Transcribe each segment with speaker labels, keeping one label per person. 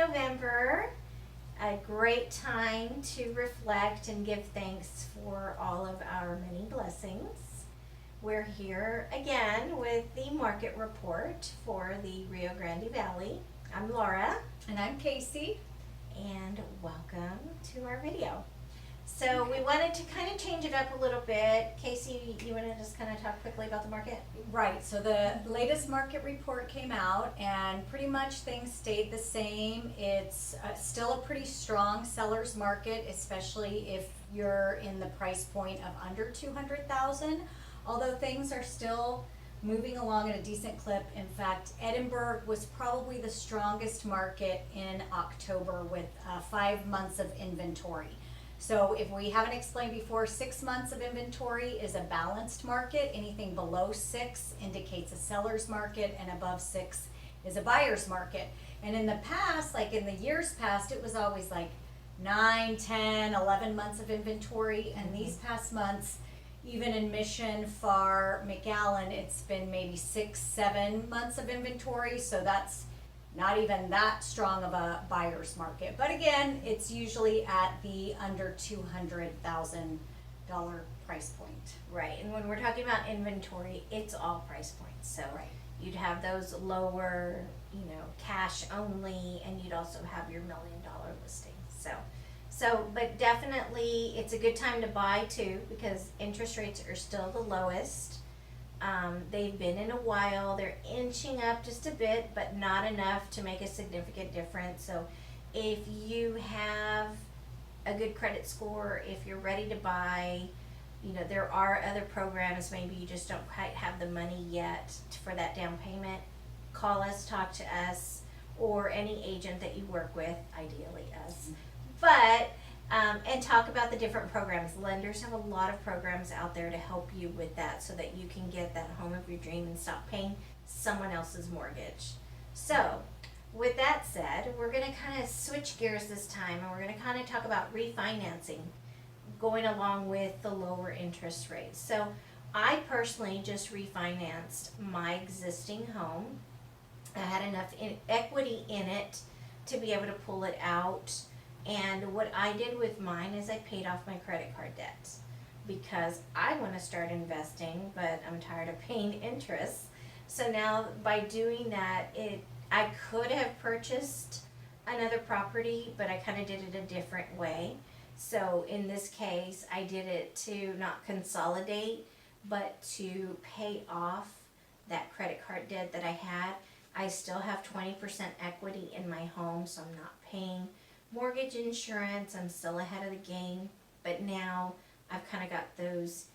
Speaker 1: November, a great time to reflect and give thanks for all of our many blessings. We're here again with the market report for the Rio Grande Valley. I'm Laura.
Speaker 2: And I'm Casey.
Speaker 1: And welcome to our video. So we wanted to kind of change it up a little bit. Casey, you want to just kind of talk quickly about the market?
Speaker 2: Right, so the latest market report came out and pretty much things stayed the same. It's still a pretty strong seller's market, especially if you're in the price point of under 200,000. Although things are still moving along at a decent clip. In fact, Edinburgh was probably the strongest market in October with 5 months of inventory. So if we haven't explained before, 6 months of inventory is a balanced market. Anything below 6 indicates a seller's market, and above 6 is a buyer's market. And in the past, like in the years past, it was always like 9, 10, 11 months of inventory. And these past months, even in Mission, Far, McAllen, it's been maybe 6, 7 months of inventory. So that's not even that strong of a buyer's market. But again, it's usually at the under $200,000 price point.
Speaker 1: Right, and when we're talking about inventory, it's all price points. So
Speaker 2: Right.
Speaker 1: you'd have those lower, cash only, and you'd also have your $1 million listings. But definitely it's a good time to buy too, because interest rates are still the lowest. They've been in a while. They're inching up just a bit, but not enough to make a significant difference. So if you have a good credit score, if you're ready to buy, there are other programs. Maybe you just don't quite have the money yet for that down payment. Call us, talk to us, or any agent that you work with, ideally us. But and talk about the different programs. Lenders have a lot of programs out there to help you with that, so that you can get that home of your dream and stop paying someone else's mortgage. So with that said, we're going to kind of switch gears this time, and we're going to kind of talk about refinancing going along with the lower interest rates. So I personally just refinanced my existing home. I had enough equity in it to be able to pull it out. And what I did with mine is I paid off my credit card debt, because I want to start investing, but I'm tired of paying interest. So now by doing that, I could have purchased another property, but I kind of did it a different way. So in this case, I did it to not consolidate, but to pay off that credit card debt that I had. I still have 20% equity in my home, so I'm not paying mortgage insurance. I'm still ahead of the game, but now I've kind of got those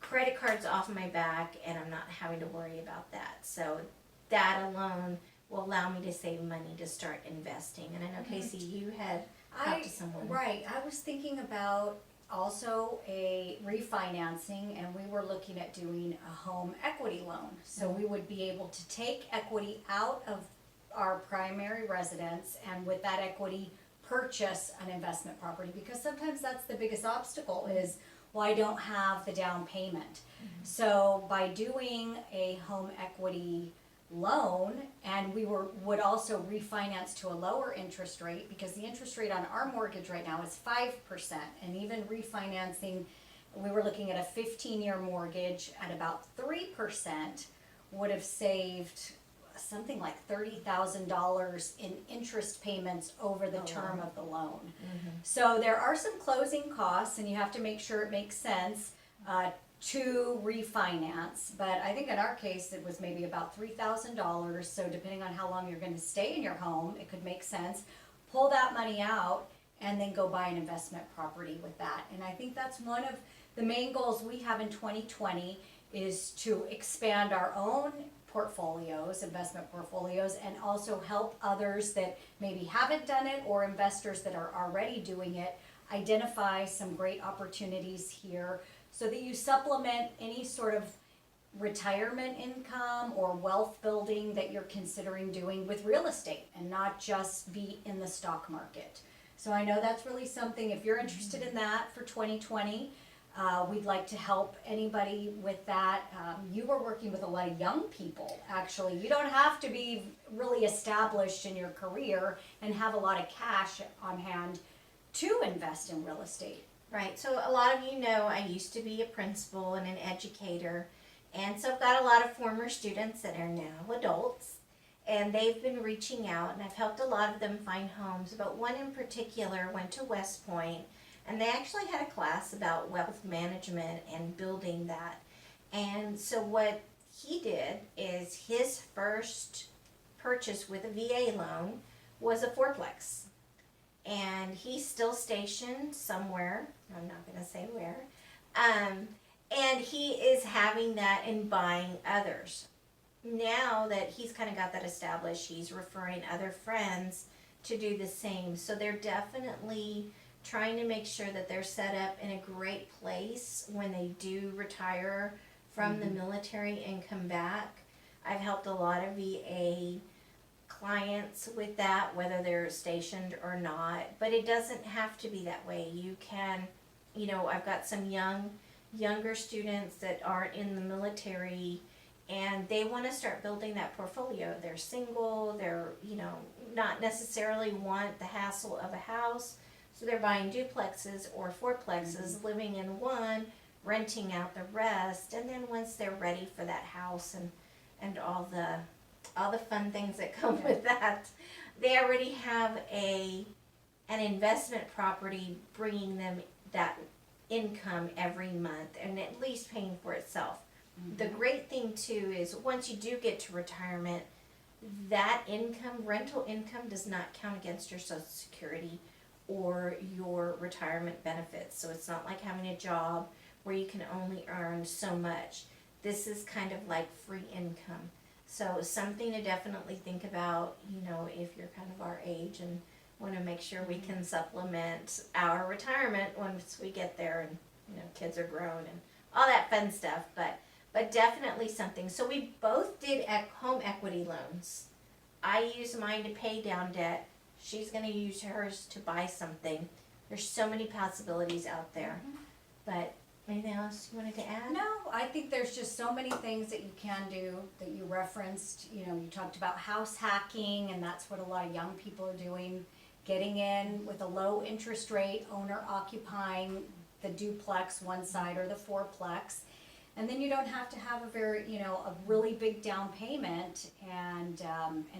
Speaker 1: credit cards off my back, and I'm not having to worry about that. So that alone will allow me to save money to start investing. And I know, Casey, you had talked to someone.
Speaker 2: Right, I was thinking about also a refinancing, and we were looking at doing a home equity loan. So we would be able to take equity out of our primary residence, and with that equity purchase an investment property, because sometimes that's the biggest obstacle is, well, I don't have the down payment. So by doing a home equity loan, and we would also refinance to a lower interest rate, because the interest rate on our mortgage right now is 5%, and even refinancing, we were looking at a 15-year mortgage at about 3%, would have saved something like $30,000 in interest payments over the term of the loan. So there are some closing costs, and you have to make sure it makes sense to refinance. But I think in our case, it was maybe about $3,000. So depending on how long you're going to stay in your home, it could make sense. Pull that money out and then go buy an investment property with that. And I think that's one of the main goals we have in 2020 is to expand our own portfolios, investment portfolios, and also help others that maybe haven't done it, or investors that are already doing it, identify some great opportunities here so that you supplement any sort of retirement income or wealth building that you're considering doing with real estate, and not just be in the stock market. So I know that's really something, if you're interested in that for 2020, We'd like to help anybody with that. You were working with a lot of young people, actually. You don't have to be really established in your career and have a lot of cash on hand to invest in real estate.
Speaker 1: Right, so a lot of you know I used to be a principal and an educator, and so I've got a lot of former students that are now adults, and they've been reaching out, and I've helped a lot of them find homes, but one in particular went to West Point, and they actually had a class about wealth management and building that. And so what he did is his first purchase with a VA loan was a fourplex. And he's still stationed somewhere, I'm not going to say where, and he is having that and buying others. Now that he's kind of got that established, he's referring other friends to do the same. So they're definitely trying to make sure that they're set up in a great place when they do retire from the military and come back. I've helped a lot of VA clients with that, whether they're stationed or not, but it doesn't have to be that way. You can, I've got some younger students that aren't in the military, and they want to start building that portfolio. They're single, they're, not necessarily want the hassle of a house, so they're buying duplexes or fourplexes, living in one, renting out the rest, and then once they're ready for that house and all the fun things that come with that, they already have an investment property bringing them that income every month and at least paying for itself. The great thing too is once you do get to retirement, that income, rental income, does not count against your Social Security or your retirement benefits. So it's not like having a job where you can only earn so much. This is kind of like free income. So something to definitely think about, if you're kind of our age and want to make sure we can supplement our retirement once we get there and, kids are grown and all that fun stuff. But definitely something. So we both did home equity loans. I used mine to pay down debt. She's going to use hers to buy something. There's so many possibilities out there. But anything else you wanted to add?
Speaker 2: No, I think there's just so many things that you can do that you referenced. You talked about house hacking, and that's what a lot of young people are doing. Getting in with a low interest rate, owner occupying the duplex one side or the fourplex. And then you don't have to have a really big down payment, and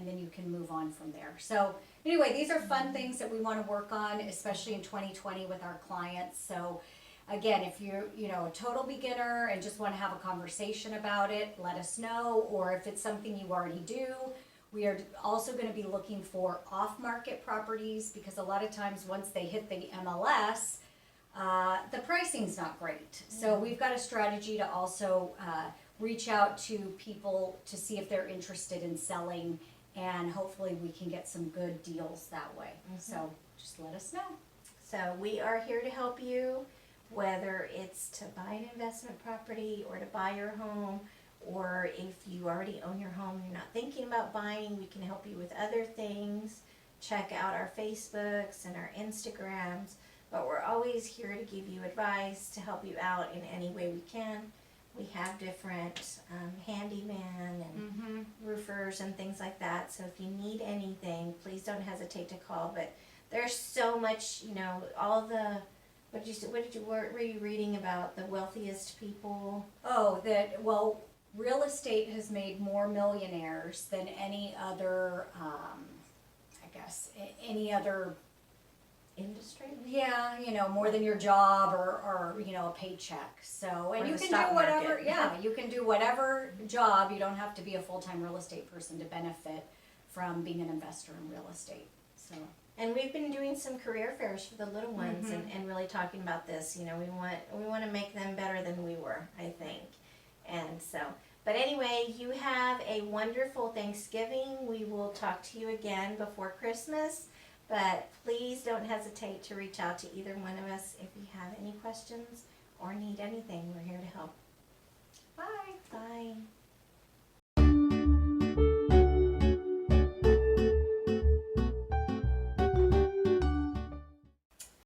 Speaker 2: then you can move on from there. So anyway, these are fun things that we want to work on, especially in 2020 with our clients. So again, if you're, a total beginner and just want to have a conversation about it, let us know. Or if it's something you already do, we are also going to be looking for off-market properties, because a lot of times once they hit the MLS, the pricing's not great. So we've got a strategy to also reach out to people to see if they're interested in selling, and hopefully we can get some good deals that way. So just let us know.
Speaker 1: So we are here to help you, whether it's to buy an investment property or to buy your home, or if you already own your home, you're not thinking about buying, we can help you with other things. Check out our Facebooks and our Instagrams, but we're always here to give you advice, to help you out in any way we can. We have different handyman and roofers and things like that, so if you need anything, please don't hesitate to call. But there's so much, all the, were you reading about the wealthiest people?
Speaker 2: Oh, real estate has made more millionaires than any other, any other
Speaker 1: industry?
Speaker 2: Yeah, more than your job or a paycheck. So, and
Speaker 1: Or
Speaker 2: you
Speaker 1: the
Speaker 2: can
Speaker 1: stock
Speaker 2: do whatever,
Speaker 1: market.
Speaker 2: you can do whatever job. You don't have to be a full-time real estate person to benefit from being an investor in real estate. So.
Speaker 1: And we've been doing some career fairs for the little ones and really talking about this. We want to make them better than we were, I think. And so, but anyway, you have a wonderful Thanksgiving. We will talk to you again before Christmas. But please don't hesitate to reach out to either one of us if you have any questions or need anything. We're here to help.
Speaker 2: Bye.
Speaker 1: Bye.